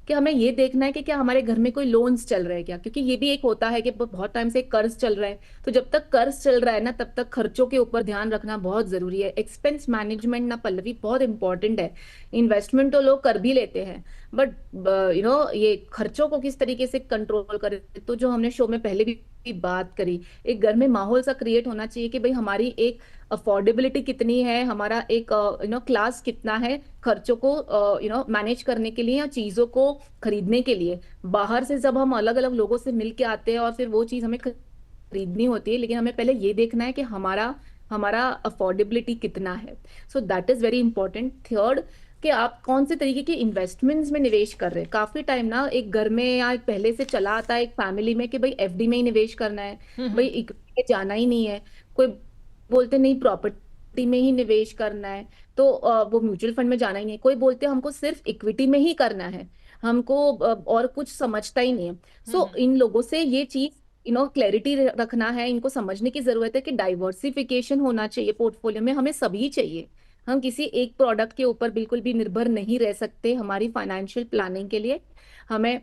कि हमें ये देखना है कि क्या हमारे घर में कोई लोन्स चल रहे हैं क्या, क्योंकि ये भी एक होता है कि बहुत टाइम से कर्ज चल रहा है, तो जब तक कर्ज चल रहा है ना तब तक खर्चों के ऊपर ध्यान रखना बहुत जरूरी है। एक्सपेंस मैनेजमेंट ना पल्लवी बहुत इंपॉर्टेंट है। इन्वेस्टमेंट तो लोग कर भी लेते हैं, बट ये खर्चों को किस तरीके से कंट्रोल करें, तो जो हमने शो में पहले भी बात करी, एक घर में माहौल सा क्रिएट होना चाहिए कि भाई हमारी एक अफोर्डेबिलिटी कितनी है, हमारा एक क्लास कितना है खर्चों को मैनेज करने के लिए या चीजों को खरीदने के लिए। बाहर से जब हम अलग अलग लोगों से मिल के आते हैं और फिर वो चीज हमें खरीदनी होती है, लेकिन हमें पहले ये देखना है कि हमारा हमारा अफोर्डेबिलिटी कितना है। So that is very important. Third, कि आप कौन से तरीके के इन्वेस्टमेंट्स में निवेश कर रहे हैं। काफी टाइम ना एक घर में या एक पहले से चला आता है एक फैमिली में कि भाई एफडी में ही निवेश करना है, भाई इक्विटी में जाना ही नहीं है। कोई बोलते नहीं प्रॉपर्टी में ही निवेश करना है, तो वो म्यूचुअल फंड में जाना ही नहीं है। कोई बोलते हमको सिर्फ इक्विटी में ही करना है, हमको और कुछ समझता ही नहीं है। सो इन लोगों से ये चीज क्लैरिटी रखना है, इनको समझने की जरूरत है कि डाइवर्सिफिकेशन होना चाहिए पोर्टफोलियो में, हमें सभी चाहिए। हम किसी एक प्रोडक्ट के ऊपर बिल्कुल भी निर्भर नहीं रह सकते हमारी फाइनेंशियल प्लानिंग के लिए। हमें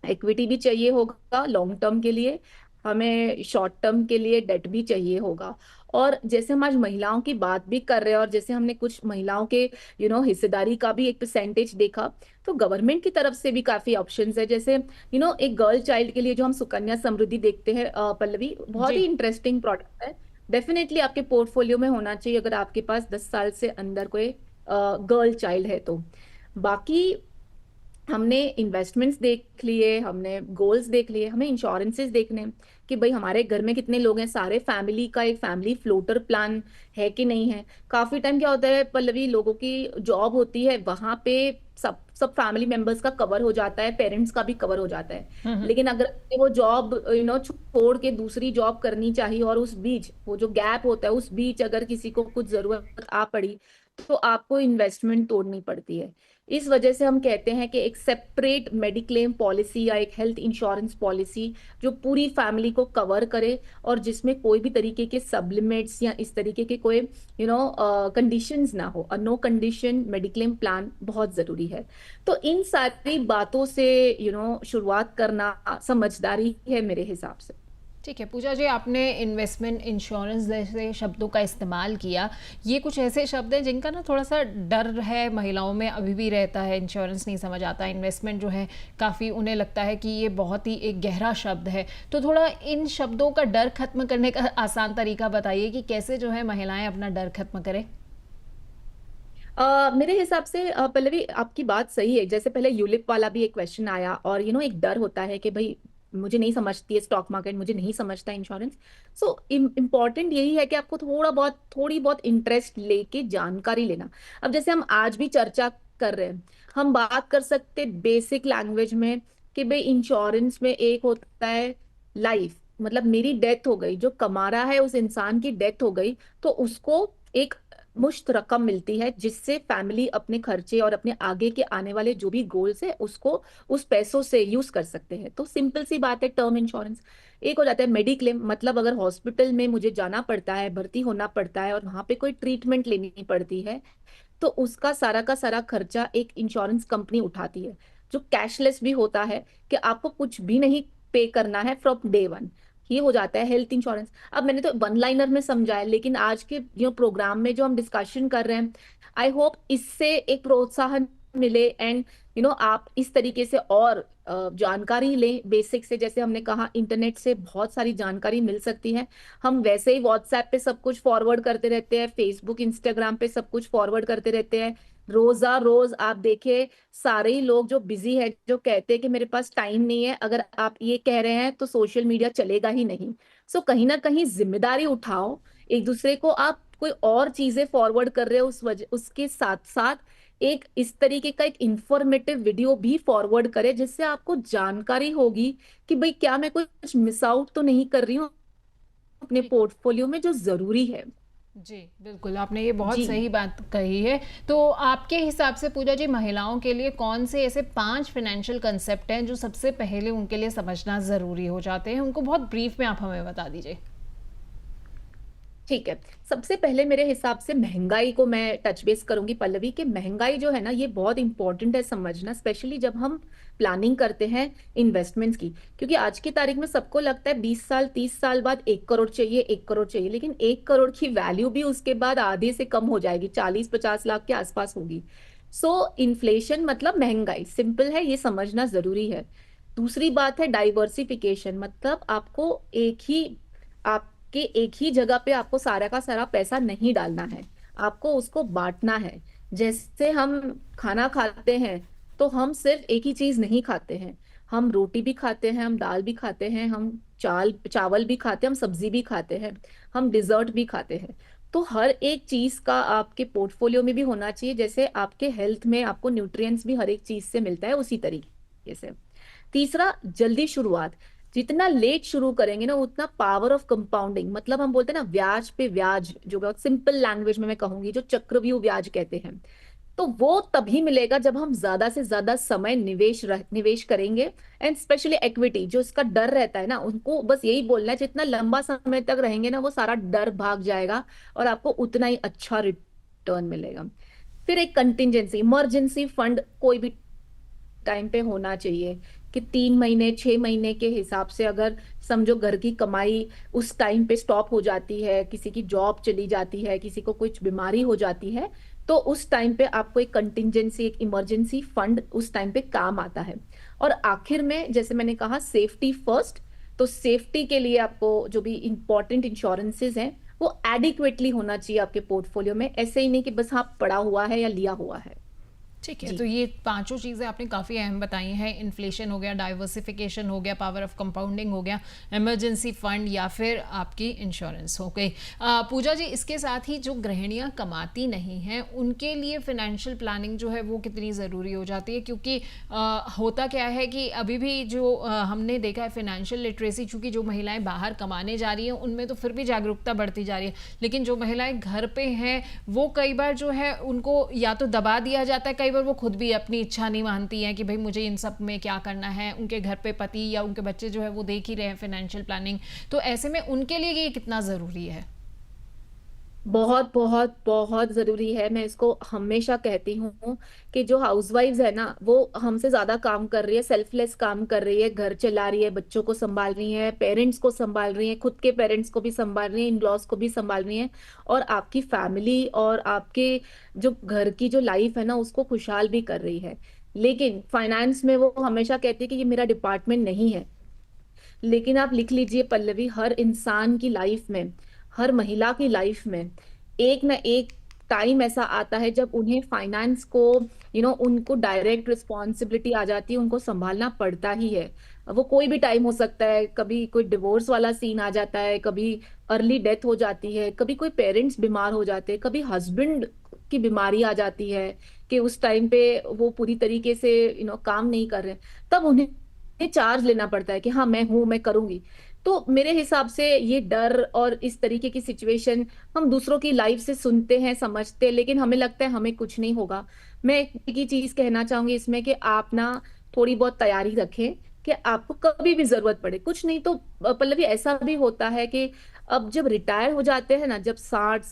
इक्विटी भी चाहिए होगा लॉन्ग टर्म के लिए, हमें शॉर्ट टर्म के लिए डेट भी चाहिए होगा। और जैसे हम आज महिलाओं की बात भी कर रहे हैं और जैसे हमने कुछ महिलाओं के हिस्सेदारी का भी एक परसेंटेज देखा, तो गवर्नमेंट की तरफ से भी काफी ऑप्शंस है। जैसे एक गर्ल चाइल्ड के लिए जो हम सुकन्या समृद्धि देखते हैं पल्लवी, बहुत ही इंटरेस्टिंग प्रोडक्ट है। डेफिनेटली आपके पोर्टफोलियो में होना चाहिए अगर आपके पास 10 साल से अंदर कोई गर्ल चाइल्ड है तो। बाकी हमने इन्वेस्टमेंट्स देख लिए, हमने गोल्स देख लिए, हमें इंश्योरेंसेस देखने हैं कि भाई हमारे घर में कितने लोग हैं, सारे फैमिली का एक फैमिली फ्लोटर प्लान है कि नहीं है। काफी टाइम क्या होता है पल्लवी, लोगों की जॉब होती है, वहां पे सब सब फैमिली मेंबर्स का कवर हो जाता है, पेरेंट्स का भी कवर हो जाता है। लेकिन अगर वो जॉब छोड़ के दूसरी जॉब करनी चाहिए और उस बीच वो जो गैप होता है उस बीच अगर किसी को कुछ जरूरत आ पड़ी, तो आपको इन्वेस्टमेंट तोड़नी पड़ती है। इस वजह से हम कहते हैं कि एक सेपरेट मेडिक्लेम पॉलिसी या एक हेल्थ इंश्योरेंस पॉलिसी जो पूरी फैमिली को कवर करे और जिसमें कोई भी तरीके के सब्लिमेंट्स या इस तरीके के कोई कंडीशंस ना हो, नो कंडीशन मेडिक्लेम प्लान बहुत जरूरी है। तो इन सारी बातों से शुरुआत करना समझदारी है मेरे हिसाब से। ठीक है पूजा जी, आपने इन्वेस्टमेंट इंश्योरेंस जैसे शब्दों का इस्तेमाल किया। ये कुछ ऐसे शब्द हैं जिनका ना थोड़ा सा डर है महिलाओं में अभी भी रहता है, इंश्योरेंस नहीं समझ आता, इन्वेस्टमेंट जो है काफ़ी उन्हें लगता है कि ये बहुत ही एक गहरा शब्द है। तो थोड़ा इन शब्दों का डर खत्म करने का आसान तरीका बताइए कि कैसे जो है महिलाएं अपना डर खत्म करें। मेरे हिसाब से पल्लवी आपकी बात सही है। जैसे पहले यूलिप वाला भी एक क्वेश्चन आया और एक डर होता है कि भाई मुझे नहीं समझती है स्टॉक मार्केट, मुझे नहीं समझता इंश्योरेंस। सो इम्पॉर्टेंट यही है कि आपको थोड़ी बहुत इंटरेस्ट लेके जानकारी लेना। अब जैसे हम आज भी चर्चा कर रहे हैं, हम बात कर सकते बेसिक लैंग्वेज में कि भाई इंश्योरेंस में एक होता है लाइफ, मतलब मेरी डेथ हो गई, जो कमा रहा है उस इंसान की डेथ हो गई, तो उसको एक मुश्त रकम मिलती है जिससे फैमिली अपने खर्चे और अपने आगे के आने वाले जो भी गोल्स है उसको उस पैसों से यूज कर सकते हैं। तो सिंपल सी बात है टर्म इंश्योरेंस। एक हो जाता है मेडिक्लेम, मतलब अगर हॉस्पिटल में मुझे जाना पड़ता है, भर्ती होना पड़ता है और वहां पे कोई ट्रीटमेंट लेनी पड़ती है, तो उसका सारा का सारा खर्चा एक इंश्योरेंस कंपनी उठाती है, जो कैशलेस भी होता है कि आपको कुछ भी नहीं पे करना है फ्रॉम डे वन। ये हो जाता है हेल्थ इंश्योरेंस। अब मैंने तो वन लाइनर में समझाया, लेकिन आज के प्रोग्राम में जो हम डिस्कशन कर रहे हैं, आई होप इससे एक प्रोत्साहन मिले एंड आप इस तरीके से और जानकारी लें बेसिक से। जैसे हमने कहा इंटरनेट से बहुत सारी जानकारी मिल सकती है, हम वैसे ही व्हाट्सएप पे सब कुछ फॉरवर्ड करते रहते हैं, फेसबुक इंस्टाग्राम पे सब कुछ फॉरवर्ड करते रहते हैं। रोजा रोज आप देखिए सारे ही लोग जो बिजी है, जो कहते हैं कि मेरे पास टाइम नहीं है, अगर आप ये कह रहे हैं तो सोशल मीडिया चलेगा ही नहीं। सो कहीं ना कहीं जिम्मेदारी उठाओ, एक दूसरे को आप कोई और चीजें फॉरवर्ड कर रहे हो उस वजह उसके साथ साथ एक इस तरीके का एक इंफॉर्मेटिव वीडियो भी फॉरवर्ड करे, जिससे आपको जानकारी होगी कि भाई क्या मैं कुछ मिस आउट तो नहीं कर रही हूँ अपने पोर्टफोलियो में जो जरूरी है। जी बिल्कुल, आपने ये बहुत जी सही बात कही है। तो आपके हिसाब से पूजा जी, महिलाओं के लिए कौन से ऐसे 5 फाइनेंशियल कंसेप्ट हैं जो सबसे पहले उनके लिए समझना ज़रूरी हो जाते हैं? उनको बहुत ब्रीफ में आप हमें बता दीजिए। ठीक है। सबसे पहले मेरे हिसाब से महंगाई को मैं टच बेस करूंगी पल्लवी, कि महंगाई जो है ना ये बहुत इंपॉर्टेंट है समझना, स्पेशली जब हम प्लानिंग करते हैं इन्वेस्टमेंट्स की। क्योंकि आज की तारीख में सबको लगता है 20 साल 30 साल बाद 1 करोड़ चाहिए, 1 करोड़ चाहिए, लेकिन 1 करोड़ की वैल्यू भी उसके बाद आधे से कम हो जाएगी, 40-50 लाख के आसपास होगी। सो इन्फ्लेशन मतलब महंगाई, सिंपल है, ये समझना जरूरी है। दूसरी बात है डाइवर्सिफिकेशन, मतलब आपको आपके एक ही जगह पे आपको सारा का सारा पैसा नहीं डालना है, आपको उसको बांटना है। जैसे हम खाना खाते हैं तो हम सिर्फ एक ही चीज नहीं खाते हैं, हम रोटी भी खाते हैं, हम दाल भी खाते हैं, हम चावल भी खाते हैं, हम सब्जी भी खाते हैं, हम डिजर्ट भी खाते हैं। तो हर एक चीज का आपके पोर्टफोलियो में भी होना चाहिए, जैसे आपके हेल्थ में आपको न्यूट्रिएंट्स भी हर एक चीज से मिलता है, उसी तरीके से। तीसरा, जल्दी शुरुआत, जितना लेट शुरू करेंगे ना उतना पावर ऑफ कंपाउंडिंग, मतलब हम बोलते हैं ना ब्याज पे ब्याज, जो बहुत सिंपल लैंग्वेज में मैं कहूंगी, जो चक्रव्यूह ब्याज कहते हैं, तो वो तभी मिलेगा जब हम ज्यादा से ज्यादा समय निवेश करेंगे। एंड स्पेशली इक्विटी, जो इसका डर रहता है ना, उनको बस यही बोलना है, जितना लंबा समय तक रहेंगे ना वो सारा डर भाग जाएगा और आपको उतना ही अच्छा रिटर्न मिलेगा। फिर एक कंटिजेंसी इमरजेंसी फंड कोई भी टाइम पे होना चाहिए, कि 3 महीने 6 महीने के हिसाब से, अगर समझो घर की कमाई उस टाइम पे स्टॉप हो जाती है, किसी की जॉब चली जाती है, किसी को कुछ बीमारी हो जाती है, तो उस टाइम पे आपको एक कंटिजेंसी, एक इमरजेंसी फंड उस टाइम पे काम आता है। और आखिर में जैसे मैंने कहा सेफ्टी फर्स्ट, तो सेफ्टी के लिए आपको जो भी इंपॉर्टेंट इंश्योरेंसेज हैं वो एडिक्वेटली होना चाहिए आपके पोर्टफोलियो में, ऐसे ही नहीं कि बस हाँ पड़ा हुआ है या लिया हुआ है। ठीक है, जी। तो ये पांचों चीज़ें आपने काफ़ी अहम बताई हैं। इन्फ्लेशन हो गया, डाइवर्सिफिकेशन हो गया, पावर ऑफ कंपाउंडिंग हो गया, इमरजेंसी फंड या फिर आपकी इंश्योरेंस हो गई। पूजा जी, इसके साथ ही जो गृहिणियां कमाती नहीं हैं उनके लिए फिनेंशियल प्लानिंग जो है वो कितनी ज़रूरी हो जाती है? क्योंकि होता क्या है कि अभी भी जो हमने देखा है फिनेंशियल लिटरेसी, चूँकि जो महिलाएं बाहर कमाने जा रही हैं उनमें तो फिर भी जागरूकता बढ़ती जा रही है, लेकिन जो महिलाएं घर पे हैं वो कई बार जो है उनको या तो दबा दिया जाता है, कई बार वो खुद भी अपनी इच्छा नहीं मानती हैं कि भाई मुझे इन सब में क्या करना है, उनके घर पे पति या उनके बच्चे जो है वो देख ही रहे हैं फाइनेंशियल प्लानिंग। तो ऐसे में उनके लिए ये कितना ज़रूरी है? बहुत बहुत बहुत जरूरी है। मैं इसको हमेशा कहती हूँ कि जो हाउसवाइफ्स है ना वो हमसे ज्यादा काम कर रही है, सेल्फलेस काम कर रही है, घर चला रही है, बच्चों को संभाल रही है, पेरेंट्स को संभाल रही है, खुद के पेरेंट्स को भी संभाल रही है, इन लॉज को भी संभाल रही है, और आपकी फैमिली और आपके जो घर की जो लाइफ है ना उसको खुशहाल भी कर रही है। लेकिन फाइनेंस में वो हमेशा कहती है कि ये मेरा डिपार्टमेंट नहीं है। लेकिन आप लिख लीजिए पल्लवी, हर इंसान की लाइफ में, हर महिला की लाइफ में एक ना एक टाइम ऐसा आता है जब उन्हें फाइनेंस को उनको डायरेक्ट रिस्पॉन्सिबिलिटी आ जाती है, उनको संभालना पड़ता ही है। वो कोई भी टाइम हो सकता है, कभी कोई डिवोर्स वाला सीन आ जाता है, कभी अर्ली डेथ हो जाती है, कभी कोई पेरेंट्स बीमार हो जाते हैं, कभी हस्बैंड की बीमारी आ जाती है कि उस टाइम पे वो पूरी तरीके से काम नहीं कर रहे, तब उन्हें चार्ज लेना पड़ता है कि हाँ मैं हूं, मैं करूंगी। तो मेरे हिसाब से ये डर और इस तरीके की सिचुएशन हम दूसरों की लाइफ से सुनते हैं, समझते हैं, लेकिन हमें लगता है हमें कुछ नहीं होगा। मैं एक ही चीज कहना चाहूंगी इसमें कि आप ना थोड़ी बहुत तैयारी रखें कि आपको कभी भी जरूरत पड़े। कुछ नहीं तो पल्लवी ऐसा भी होता है कि अब जब रिटायर हो जाते हैं ना, जब 60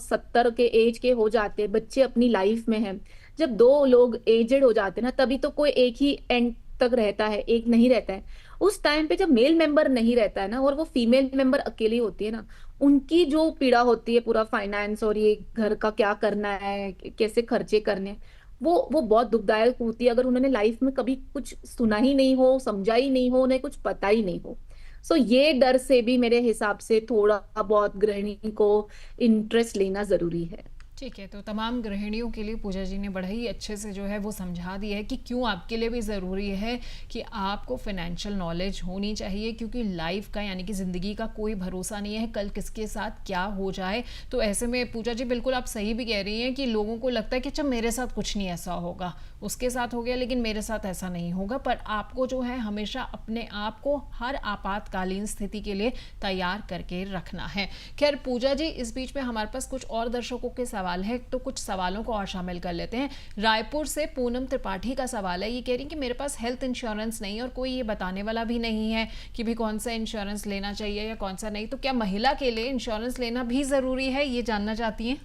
70 के एज के हो जाते हैं, बच्चे अपनी लाइफ में हैं, जब दो लोग एजेड हो जाते हैं ना, तभी तो कोई एक ही एंड तक रहता है, एक नहीं रहता है। उस टाइम पे जब मेल मेंबर नहीं रहता है ना और वो फीमेल मेंबर अकेली होती है ना, उनकी जो पीड़ा होती है, पूरा फाइनेंस और ये घर का क्या करना है, कैसे खर्चे करने हैं, वो बहुत दुखदायक होती है, अगर उन्होंने लाइफ में कभी कुछ सुना ही नहीं हो, समझा ही नहीं हो, उन्हें कुछ पता ही नहीं हो। सो ये डर से भी मेरे हिसाब से थोड़ा बहुत गृहिणी को इंटरेस्ट लेना जरूरी है। ठीक है, तो तमाम गृहिणियों के लिए पूजा जी ने बड़ा ही अच्छे से जो है वो समझा दिया है कि क्यों आपके लिए भी ज़रूरी है कि आपको फाइनेंशियल नॉलेज होनी चाहिए, क्योंकि लाइफ का यानी कि ज़िंदगी का कोई भरोसा नहीं है कल किसके साथ क्या हो जाए। तो ऐसे में पूजा जी बिल्कुल आप सही भी कह रही हैं कि लोगों को लगता है कि अच्छा मेरे साथ कुछ नहीं ऐसा होगा, उसके साथ हो गया लेकिन मेरे साथ ऐसा नहीं होगा। पर आपको जो है हमेशा अपने आप को हर आपातकालीन स्थिति के लिए तैयार करके रखना है। खैर पूजा जी, इस बीच में हमारे पास कुछ और दर्शकों के सवाल है, तो कुछ सवालों को और शामिल कर लेते हैं। रायपुर से पूनम त्रिपाठी का सवाल है, ये कह रही कि मेरे पास हेल्थ इंश्योरेंस नहीं है और कोई ये बताने वाला भी नहीं है कि भी कौन सा इंश्योरेंस लेना चाहिए या कौन सा नहीं, तो क्या महिला के लिए इंश्योरेंस लेना भी जरूरी है, ये जानना चाहती हैं।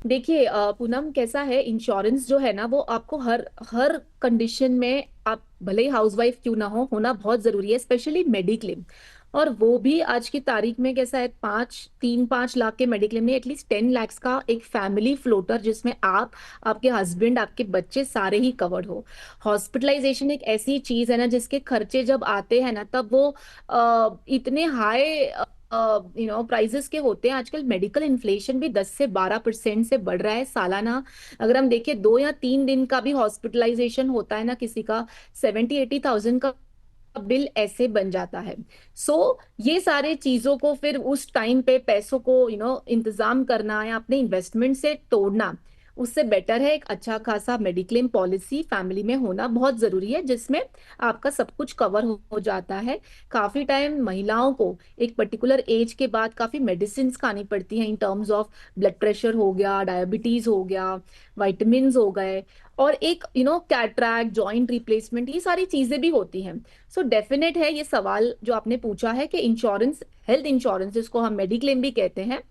देखिए पूनम, कैसा है, इंश्योरेंस जो है ना वो आपको हर हर कंडीशन में, आप भले ही हाउसवाइफ क्यों ना हो, होना बहुत जरूरी है, स्पेशली मेडिक्लेम। और वो भी आज की तारीख में कैसा है, 3-5 लाख के मेडिक्लेम में एटलीस्ट 10 lakhs का एक फैमिली फ्लोटर, जिसमें आप, आपके हस्बैंड, आपके बच्चे सारे ही कवर्ड हो। हॉस्पिटलाइजेशन एक ऐसी चीज है ना जिसके खर्चे जब आते हैं ना तब वो इतने हाई प्राइजेस के होते हैं। आजकल मेडिकल इन्फ्लेशन भी 10 से 12% से बढ़ रहा है सालाना। अगर हम देखें 2 या 3 दिन का भी हॉस्पिटलाइजेशन होता है ना किसी का, 70-80 thousand का बिल ऐसे बन जाता है। ये सारे चीजों को फिर उस टाइम पे पैसों को इंतजाम करना या अपने इन्वेस्टमेंट से तोड़ना, उससे बेटर है एक अच्छा खासा मेडिक्लेम पॉलिसी फैमिली में होना बहुत जरूरी है, जिसमें आपका सब कुछ कवर हो जाता है। काफी टाइम महिलाओं को एक पर्टिकुलर एज के बाद काफी मेडिसिन खानी पड़ती हैं, in terms of blood pressure हो गया, डायबिटीज हो गया, विटामिन्स हो गए, और एक कैटरैक्ट, जॉइंट रिप्लेसमेंट, ये सारी चीजें भी होती हैं। डेफिनेट है ये सवाल जो आपने पूछा है कि इंश्योरेंस, हेल्थ इंश्योरेंस जिसको हम मेडिक्लेम भी कहते हैं,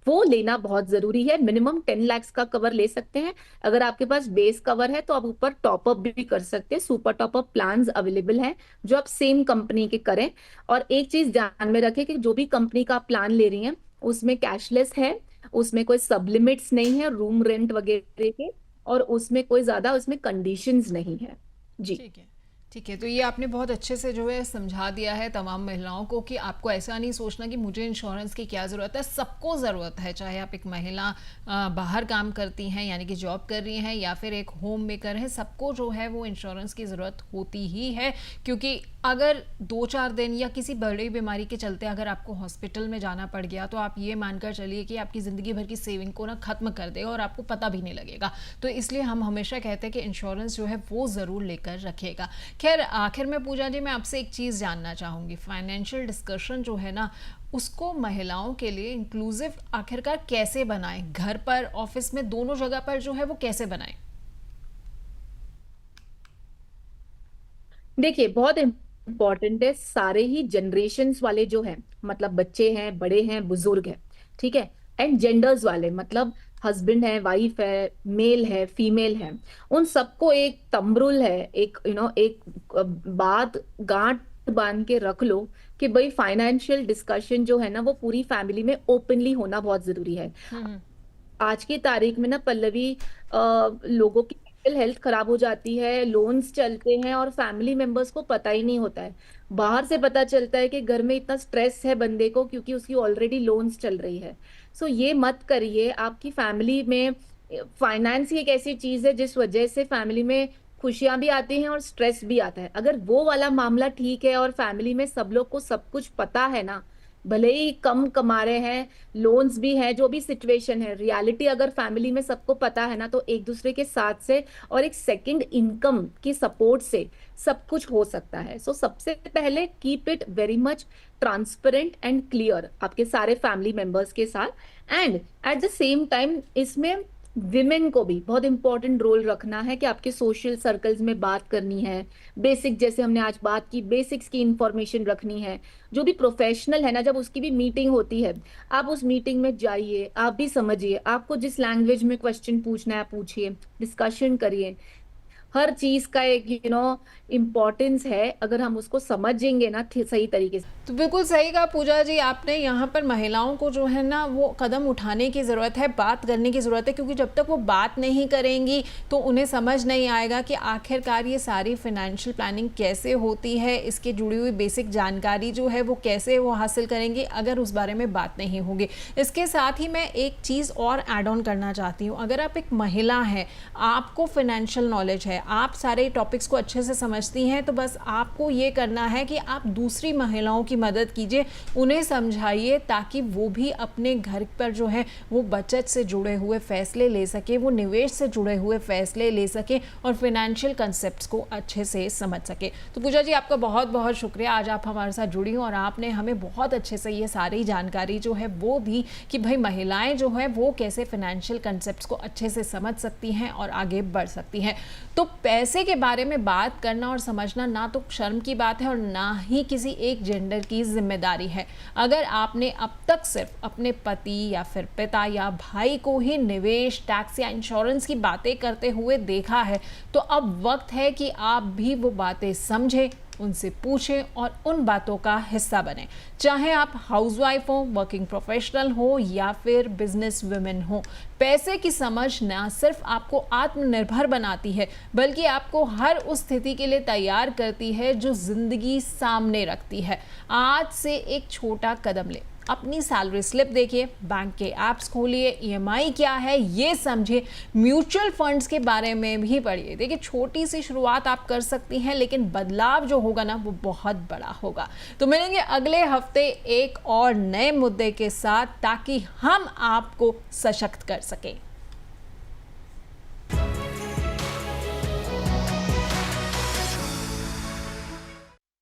वो लेना बहुत जरूरी है। मिनिमम 10 lakhs का कवर ले सकते हैं। अगर आपके पास बेस कवर है तो आप ऊपर टॉपअप भी कर सकते हैं। सुपर टॉपअप प्लान्स अवेलेबल हैं जो आप सेम कंपनी के करें। और एक चीज ध्यान में रखें कि जो भी कंपनी का आप प्लान ले रही हैं उसमें कैशलेस है, उसमें कोई सब लिमिट्स नहीं है रूम रेंट वगैरह के, और उसमें कोई ज्यादा उसमें कंडीशंस नहीं है जी। ठीक है, ठीक है, तो ये आपने बहुत अच्छे से जो है समझा दिया है तमाम महिलाओं को कि आपको ऐसा नहीं सोचना कि मुझे इंश्योरेंस की क्या ज़रूरत है। सबको ज़रूरत है, चाहे आप एक महिला बाहर काम करती हैं यानी कि जॉब कर रही हैं या फिर एक होम मेकर है, सबको जो है वो इंश्योरेंस की ज़रूरत होती ही है। क्योंकि अगर 2-4 दिन या किसी बड़ी बीमारी के चलते अगर आपको हॉस्पिटल में जाना पड़ गया तो आप ये मानकर चलिए कि आपकी ज़िंदगी भर की सेविंग को ना ख़त्म कर देगा और आपको पता भी नहीं लगेगा। तो इसलिए हम हमेशा कहते हैं कि इंश्योरेंस जो है वो ज़रूर लेकर रखिएगा। खैर आखिर में पूजा जी, मैं आपसे एक चीज़ जानना चाहूँगी, फाइनेंशियल डिस्कशन जो है ना उसको महिलाओं के लिए इंक्लूसिव आखिरकार कैसे बनाएं, घर पर, ऑफिस में, दोनों जगह पर जो है वो कैसे बनाएं? देखिए बहुत इम्पोर्टेंट है, सारे ही जनरेशन्स वाले जो हैं, मतलब बच्चे हैं, बड़े हैं, बुजुर्ग हैं, ठीक है, एंड जेंडर्स वाले, मतलब हस्बैंड है, वाइफ है, मेल है, फीमेल है, उन सबको एक तंबरुल है, एक एक बात गांठ बांध के रख लो कि भाई फाइनेंशियल डिस्कशन जो है ना वो पूरी फैमिली में ओपनली होना बहुत जरूरी है। हम्म। आज की तारीख में ना पल्लवी, लोगों की मेंटल हेल्थ खराब हो जाती है, लोन्स चलते हैं और फैमिली मेंबर्स को पता ही नहीं होता है। बाहर से पता चलता है कि घर में इतना स्ट्रेस है बंदे को क्योंकि उसकी ऑलरेडी लोन्स चल रही है। ये मत करिए। आपकी फैमिली में फाइनेंस ही एक ऐसी चीज है जिस वजह से फैमिली में खुशियां भी आती हैं और स्ट्रेस भी आता है। अगर वो वाला मामला ठीक है और फैमिली में सब लोग को सब कुछ पता है ना, भले ही कम कमा रहे हैं, लोन्स भी हैं, जो भी सिचुएशन है, रियलिटी अगर फैमिली में सबको पता है ना, तो एक दूसरे के साथ से और एक सेकंड इनकम की सपोर्ट से सब कुछ हो सकता है। सबसे पहले keep it very much transparent and clear आपके सारे फैमिली मेंबर्स के साथ। And at the same time इसमें विमेन को भी बहुत इंपॉर्टेंट रोल रखना है कि आपके सोशल सर्कल्स में बात करनी है, बेसिक, जैसे हमने आज बात की, बेसिक्स की इंफॉर्मेशन रखनी है। जो भी प्रोफेशनल है ना, जब उसकी भी मीटिंग होती है, आप उस मीटिंग में जाइए, आप भी समझिए, आपको जिस लैंग्वेज में क्वेश्चन पूछना है पूछिए, डिस्कशन करिए। हर चीज का एक इम्पोर्टेंस है, अगर हम उसको समझेंगे ना सही तरीके से। तो बिल्कुल सही कहा पूजा जी आपने। यहाँ पर महिलाओं को जो है ना वो कदम उठाने की ज़रूरत है, बात करने की ज़रूरत है, क्योंकि जब तक वो बात नहीं करेंगी तो उन्हें समझ नहीं आएगा कि आखिरकार ये सारी फाइनेंशियल प्लानिंग कैसे होती है। इसके जुड़ी हुई बेसिक जानकारी जो है वो कैसे वो हासिल करेंगी अगर उस बारे में बात नहीं होगी। इसके साथ ही मैं एक चीज़ और ऐड ऑन करना चाहती हूँ। अगर आप एक महिला हैं, आपको फाइनेंशियल नॉलेज है, आप सारे टॉपिक्स को अच्छे से समझती हैं, तो बस आपको ये करना है कि आप दूसरी महिलाओं की मदद कीजिए, उन्हें समझाइए ताकि वो भी अपने घर पर जो है वो बचत से जुड़े हुए फैसले ले सके, वो निवेश से जुड़े हुए फैसले ले सके और फाइनेंशियल कंसेप्ट्स को अच्छे से समझ सके। तो पूजा जी, आपका बहुत बहुत शुक्रिया, आज आप हमारे साथ जुड़ी हो और आपने हमें बहुत अच्छे से ये सारी जानकारी जो है वो दी कि भाई महिलाएं जो है वो कैसे फाइनेंशियल कंसेप्ट्स को अच्छे से समझ सकती हैं और आगे बढ़ सकती हैं। तो पैसे के बारे में बात करना और समझना ना तो शर्म की बात है और ना ही किसी एक जेंडर की जिम्मेदारी है। अगर आपने अब तक सिर्फ अपने पति या फिर पिता या भाई को ही निवेश, टैक्स या इंश्योरेंस की बातें करते हुए देखा है, तो अब वक्त है कि आप भी वो बातें समझें, उनसे पूछें और उन बातों का हिस्सा बने। चाहे आप हाउसवाइफ हो, वर्किंग प्रोफेशनल हो या फिर बिजनेस वुमेन हो, पैसे की समझ ना सिर्फ आपको आत्मनिर्भर बनाती है बल्कि आपको हर उस स्थिति के लिए तैयार करती है जो जिंदगी सामने रखती है। आज से एक छोटा कदम ले, अपनी सैलरी स्लिप देखिए, बैंक के ऐप्स खोलिए, ईएमआई क्या है ये समझिए, म्यूचुअल फंड्स के बारे में भी पढ़िए। देखिए, छोटी सी शुरुआत आप कर सकती हैं लेकिन बदलाव जो होगा ना वो बहुत बड़ा होगा। तो मिलेंगे अगले हफ्ते एक और नए मुद्दे के साथ ताकि हम आपको सशक्त कर सकें।